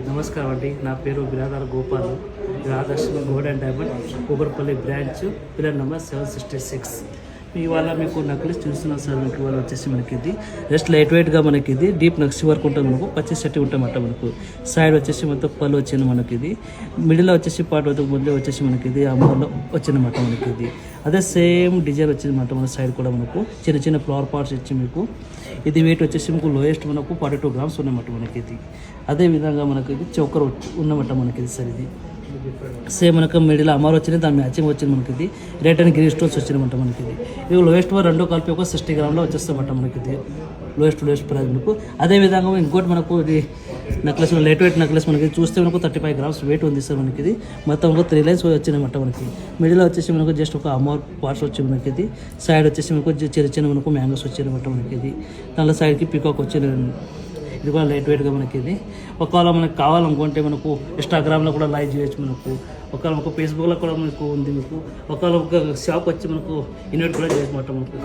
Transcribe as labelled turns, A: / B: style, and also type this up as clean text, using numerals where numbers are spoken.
A: నమస్కారం అండి. నా పేరు బిరాదార్ గోపాల్. ఇది Adarsh gold and diamond Kukatpally branch, pillar number 766. ఇవాళ మీకు నక్లీస్ చూస్తున్నాం సార్. మీకు ఇవాళ వచ్చేసి మనకి ఇది జస్ట్ లైట్ వెయిట్గా మనకి ఇది డీప్ నక్సీ వర్క్ ఉంటుంది. మనకు పచ్చి సెట్ ఉంటామట. మనకు సైడ్ వచ్చేసి మొత్తం పళ్ళు వచ్చింది మనకి ఇది. మిడిల్లో వచ్చేసి పాటు ముందే వచ్చేసి మనకి ఇది అమ్మలో వచ్చిందన్నమాట మనకి ఇది. అదే సేమ్ డిజైన్ వచ్చిందన్నమాట. మన సైడ్ కూడా మనకు చిన్న చిన్న ఫ్లవర్ పార్ట్స్ ఇచ్చి మీకు ఇది వెయిట్ వచ్చేసి మీకు లోయెస్ట్ మనకు 42 grams ఉన్నమాట మనకి ఇది. అదేవిధంగా మనకి ఇది చౌకర్ ఉన్నమాట మనకి ఇది సార్. ఇది సేమ్ మనకు మిడిల్ అమర్ వచ్చింది, దాని మ్యాచింగ్ వచ్చింది మనకి ఇది. రెడ్ అండ్ గ్రీన్ స్టోన్స్ వచ్చిందన్నమాట మనకి ఇది. ఇవి లోయెస్ట్ రెండు కలిపి ఒక 60 grams వచ్చేస్తామట మనకి ఇది. లోయెస్ట్ ప్రైస్ మనకు. అదేవిధంగా ఇంకోటి మనకు ఇది నెక్లెస్ లైట్ వెయిట్ నెక్లెస్ మనకి చూస్తే మనకు 35 grams వెయిట్ ఉంది సార్ మనకి ఇది. మొత్తం ఒక 3 lines వచ్చిందన్నమాట మనకి. మిడిల్ వచ్చేసి మనకు జస్ట్ ఒక అమౌంట్ పార్ట్స్ వచ్చింది మనకి ఇది. సైడ్ వచ్చేసి మనకు చిన్న చిన్న మనకు మ్యాంగోస్ వచ్చిందన్నమాట మనకి ఇది. దానిలో సైడ్కి పికాక్ వచ్చింది. ఇది కూడా లైట్ వెయిట్గా మనకి ఇది. ఒకవేళ మనకు కావాలనుకుంటే మనకు ఇన్స్టాగ్రామ్లో కూడా లైవ్ చేయొచ్చు మనకు. ఒకవేళ మనకు ఫేస్బుక్లో కూడా మనకు ఉంది. మీకు ఒకవేళ ఒక షాప్ వచ్చి మనకు ఇన్వైట్ కూడా చేయొచ్చు మనకు.